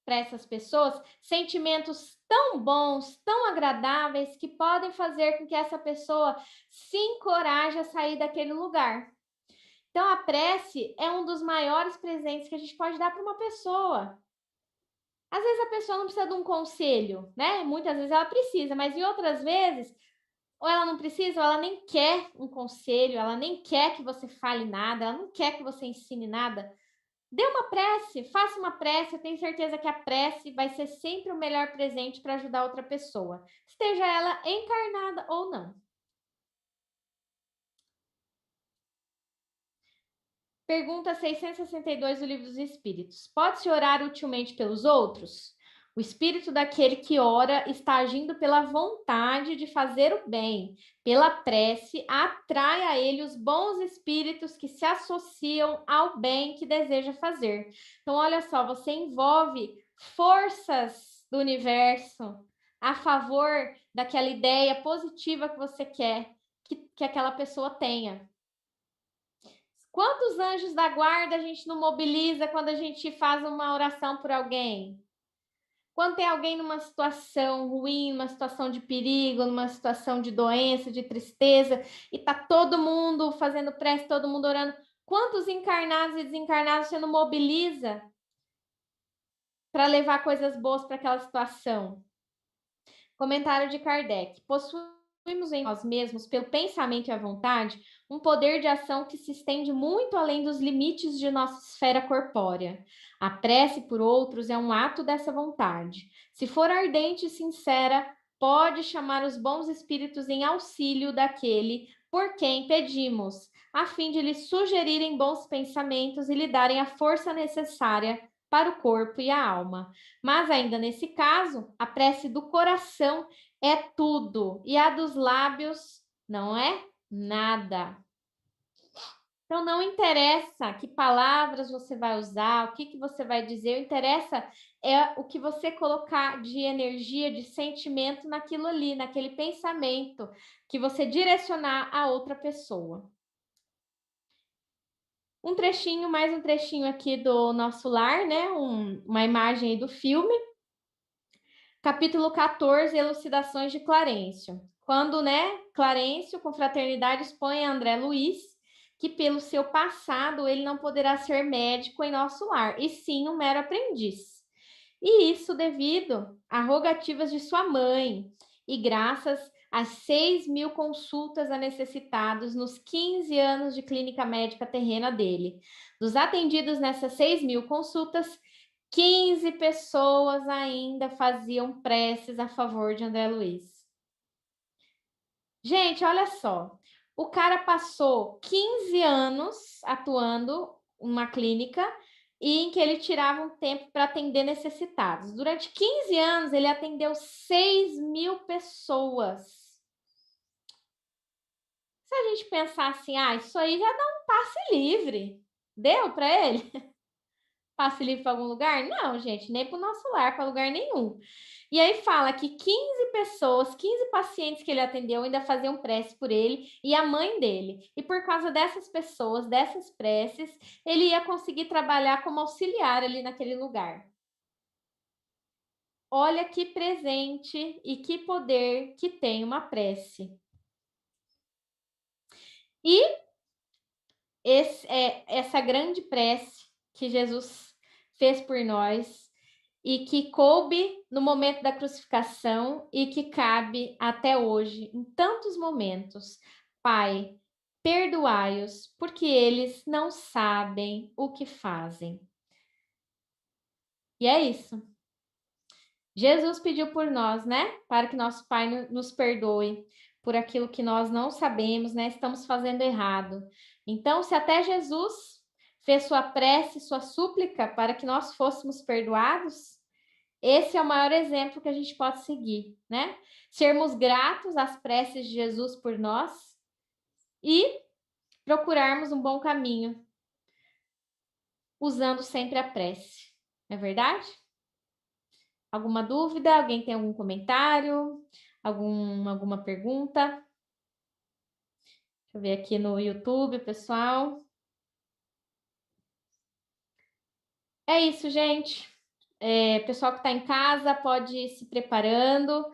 para essas pessoas sentimentos tão bons, tão agradáveis, que podem fazer com que essa pessoa se encoraje a sair daquele lugar. Então, a prece é um dos maiores presentes que a gente pode dar para uma pessoa. Às vezes a pessoa não precisa de um conselho, né? Muitas vezes ela precisa, mas em outras vezes, ou ela não precisa, ou ela nem quer um conselho, ela nem quer que você fale nada, ela não quer que você ensine nada. Dê uma prece, faça uma prece, eu tenho certeza que a prece vai ser sempre o melhor presente para ajudar outra pessoa, esteja ela encarnada ou não. Pergunta 662 do Livro dos Espíritos. Pode-se orar utilmente pelos outros? O espírito daquele que ora está agindo pela vontade de fazer o bem. Pela prece, atrai a ele os bons espíritos que se associam ao bem que deseja fazer. Então, olha só, você envolve forças do universo a favor daquela ideia positiva que você quer que aquela pessoa tenha. Quantos anjos da guarda a gente não mobiliza quando a gente faz uma oração por alguém? Quando tem alguém numa situação ruim, numa situação de perigo, numa situação de doença, de tristeza, e tá todo mundo fazendo prece, todo mundo orando, quantos encarnados e desencarnados você não mobiliza para levar coisas boas para aquela situação? Comentário de Kardec. Possuímos em nós mesmos, pelo pensamento e a vontade, um poder de ação que se estende muito além dos limites de nossa esfera corpórea. A prece por outros é um ato dessa vontade. Se for ardente e sincera, pode chamar os bons espíritos em auxílio daquele por quem pedimos, a fim de lhes sugerirem bons pensamentos e lhe darem a força necessária para o corpo e a alma. Mas ainda nesse caso, a prece do coração é tudo, e a dos lábios não é nada. Então, não interessa que palavras você vai usar, o que você vai dizer, o que interessa é o que você colocar de energia, de sentimento naquilo ali, naquele pensamento, que você direcionar a outra pessoa. Um trechinho, mais um trechinho aqui do Nosso Lar, né? Uma imagem aí do filme. Capítulo 14, Elucidações de Clarencio. Quando, né, Clarencio, com fraternidade, expõe a André Luiz que, pelo seu passado, ele não poderá ser médico em nosso lar, e sim um mero aprendiz. E isso devido a rogativas de sua mãe, e graças às 6.000 consultas a necessitados nos 15 anos de clínica médica terrena dele. Dos atendidos nessas 6.000 consultas, 15 pessoas ainda faziam preces a favor de André Luiz. Gente, olha só. O cara passou 15 anos atuando numa clínica e em que ele tirava um tempo para atender necessitados. Durante 15 anos, ele atendeu 6.000 pessoas. Se a gente pensar assim, isso aí já dá um passe livre. Deu para ele? passe livre para algum lugar? Não, gente, nem para o nosso lar, para lugar nenhum. E aí fala que 15 pessoas, 15 pacientes que ele atendeu ainda faziam prece por ele e a mãe dele. E por causa dessas pessoas, dessas preces, ele ia conseguir trabalhar como auxiliar ali naquele lugar. Olha que presente e que poder que tem uma prece. E essa grande prece que Jesus fez por nós e que coube no momento da crucificação e que cabe até hoje, em tantos momentos. Pai, perdoai-os, porque eles não sabem o que fazem. E é isso. Jesus pediu por nós, né? Para que nosso Pai nos perdoe por aquilo que nós não sabemos, né? Estamos fazendo errado. Então, se até Jesus fez sua prece, sua súplica para que nós fôssemos perdoados, esse é o maior exemplo que a gente pode seguir, né? Sermos gratos às preces de Jesus por nós e procurarmos um bom caminho, usando sempre a prece. Não é verdade? Alguma dúvida? Alguém tem algum comentário? Alguma pergunta? Deixa eu ver aqui no YouTube, pessoal. É isso, gente. Pessoal que está em casa pode ir se preparando.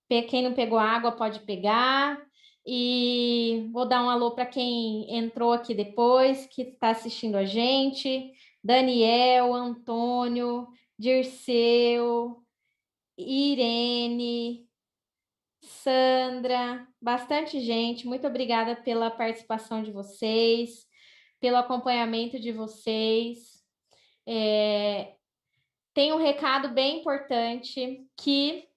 Quem não pegou água pode pegar. E vou dar um alô para quem entrou aqui depois, que está assistindo a gente. Daniel, Antônio, Dirceu, Irene, Sandra, bastante gente. Muito obrigada pela participação de vocês, pelo acompanhamento de vocês. Tem um recado bem importante que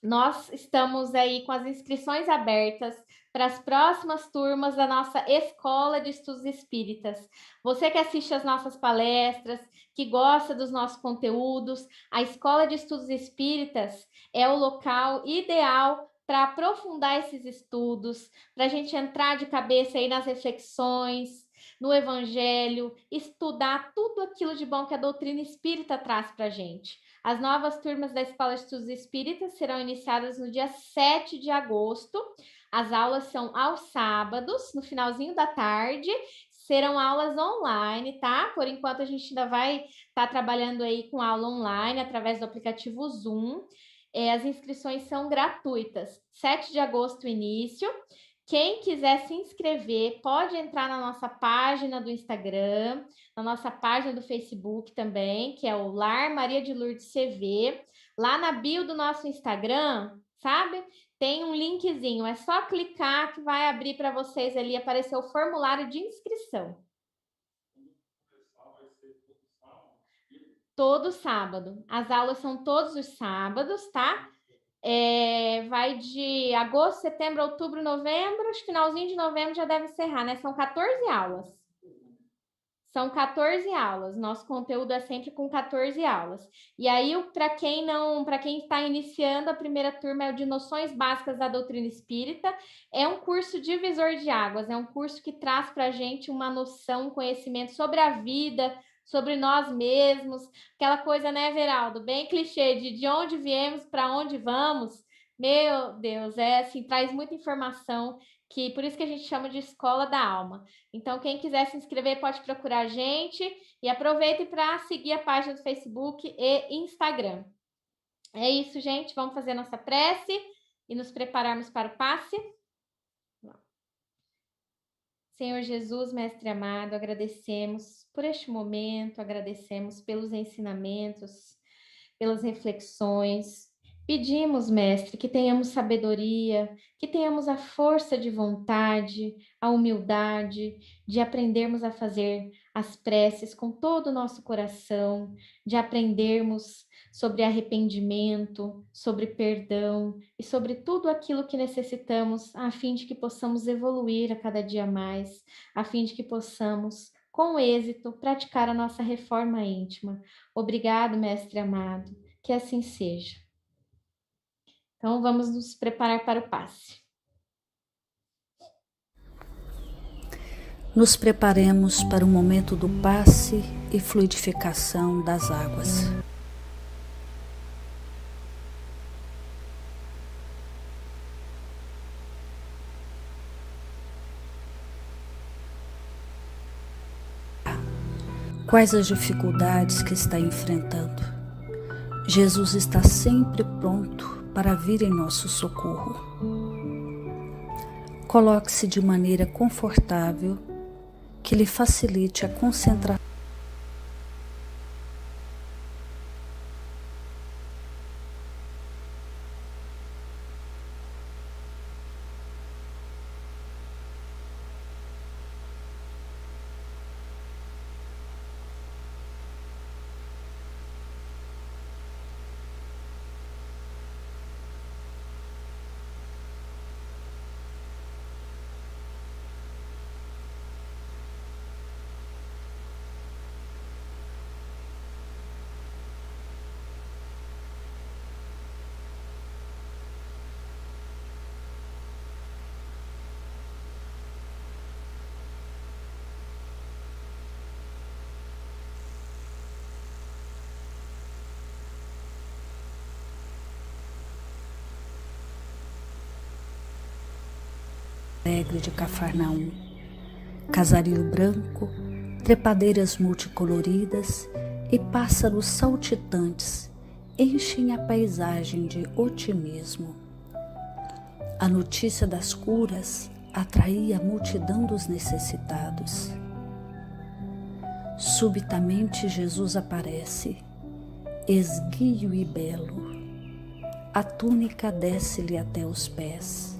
nós estamos aí com as inscrições abertas para as próximas turmas da nossa Escola de Estudos Espíritas. Você que assiste às nossas palestras, que gosta dos nossos conteúdos, a Escola de Estudos Espíritas é o local ideal para aprofundar esses estudos, para a gente entrar de cabeça aí nas reflexões, no Evangelho, estudar tudo aquilo de bom que a doutrina espírita traz para a gente. As novas turmas da Escola de Estudos Espíritas serão iniciadas no dia 7 de agosto. As aulas são aos sábados, no finalzinho da tarde. Serão aulas online, tá? Por enquanto, a gente ainda vai estar trabalhando aí com aula online através do aplicativo Zoom. As inscrições são gratuitas. 7 de agosto, início. Quem quiser se inscrever, pode entrar na nossa página do Instagram, na nossa página do Facebook também, que é o Lar Maria de Lourdes CV. Lá na bio do nosso Instagram, sabe? Tem um linkzinho, é só clicar que vai abrir para vocês ali, aparecer o formulário de inscrição. Todo sábado. As aulas são todos os sábados, tá? Vai de agosto, setembro, outubro, novembro, finalzinho de novembro já deve encerrar, né? São 14 aulas. São 14 aulas. Nosso conteúdo é sempre com 14 aulas. E aí, para quem está iniciando, a primeira turma é o de Noções Básicas da Doutrina Espírita. É um curso divisor de águas, é um curso que traz para a gente uma noção, um conhecimento sobre a vida, sobre nós mesmos, aquela coisa, né, Veraldo? Bem clichê de onde viemos, para onde vamos. Meu Deus, assim, traz muita informação, que por isso que a gente chama de Escola da Alma. Então, quem quiser se inscrever pode procurar a gente e aproveite para seguir a página do Facebook e Instagram. É isso, gente. Vamos fazer nossa prece e nos prepararmos para o passe. Senhor Jesus, Mestre amado, agradecemos por este momento, agradecemos pelos ensinamentos, pelas reflexões. Pedimos, Mestre, que tenhamos sabedoria, que tenhamos a força de vontade, a humildade de aprendermos a fazer as preces com todo o nosso coração, de aprendermos sobre arrependimento, sobre perdão e sobre tudo aquilo que necessitamos, a fim de que possamos evoluir a cada dia mais, a fim de que possamos, com êxito, praticar a nossa reforma íntima. Obrigado, Mestre amado, que assim seja. Então, vamos nos preparar para o passe. nos preparemos para o momento do passe e fluidificação das águas. Quais as dificuldades que está enfrentando? Jesus está sempre pronto para vir em nosso socorro. Coloque-se de maneira confortável que lhe facilite a concentração. Alegre de Cafarnaum, casario branco, trepadeiras multicoloridas e pássaros saltitantes enchem a paisagem de otimismo. A notícia das curas atraía a multidão dos necessitados. Subitamente Jesus aparece, esguio e belo. A túnica desce-lhe até os pés.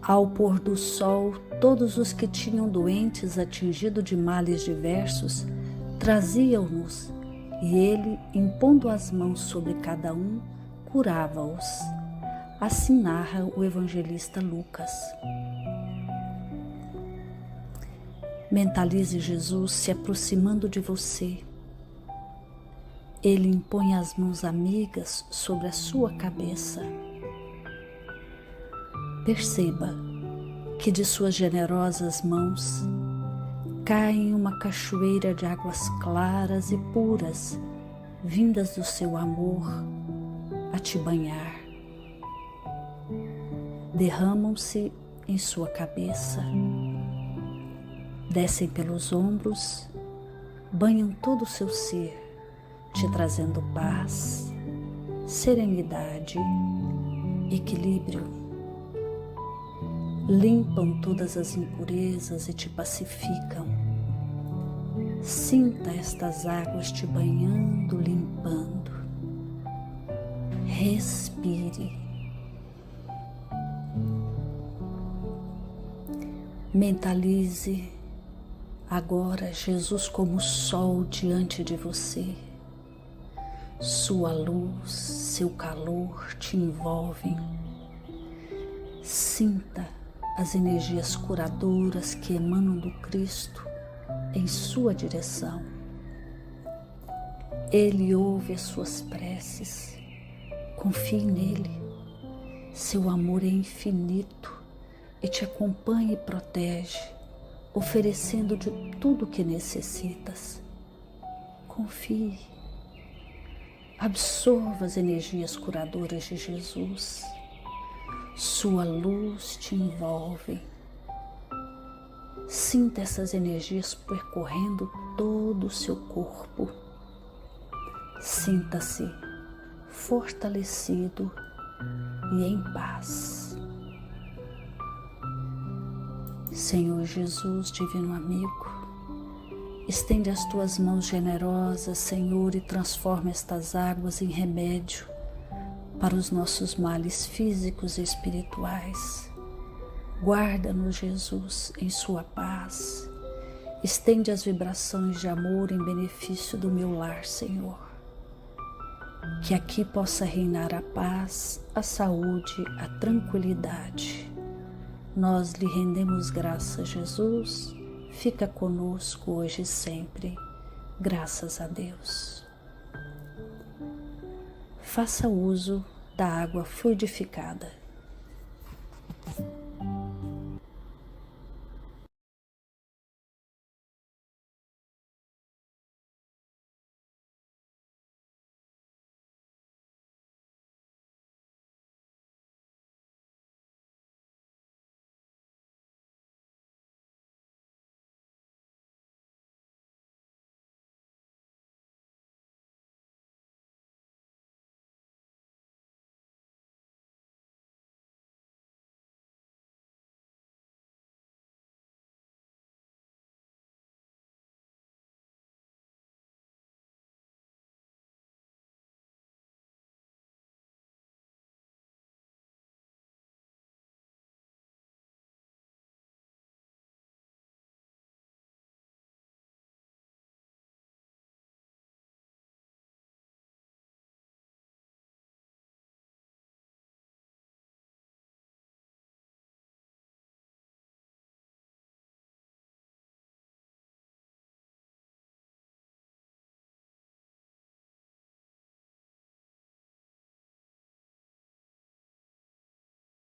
Ao pôr do sol, todos os que tinham doentes atingidos de males diversos traziam-nos, e ele, impondo as mãos sobre cada um, curava-os. Assim narra o evangelista Lucas. Mentalize Jesus se aproximando de você. Ele impõe as mãos amigas sobre a sua cabeça. Perceba que de suas generosas mãos cai uma cachoeira de águas claras e puras, vindas do seu amor a te banhar. Derramam-se em sua cabeça, descem pelos ombros, banham todo o seu ser, te trazendo paz, serenidade, equilíbrio. Limpam todas as impurezas e te pacificam. Sinta estas águas te banhando, limpando. Respire. Mentalize agora Jesus como sol diante de você. Sua luz, seu calor te envolvem. Sinta as energias curadoras que emanam do Cristo em sua direção. Ele ouve as suas preces. Confie nele. Seu amor é infinito e te acompanha e protege, oferecendo de tudo o que necessitas. Confie. Absorva as energias curadoras de Jesus. Sua luz te envolve. Sinta essas energias percorrendo todo o seu corpo. Sinta-se fortalecido e em paz. Senhor Jesus, divino amigo, estende as tuas mãos generosas, Senhor, e transforma estas águas em remédio para os nossos males físicos e espirituais. Guarda-nos, Jesus, em sua paz. Estende as vibrações de amor em benefício do meu lar, Senhor. Que aqui possa reinar a paz, a saúde, a tranquilidade. Nós lhe rendemos graças, Jesus. Fica conosco hoje e sempre. Graças a Deus. Faça uso da água fluidificada.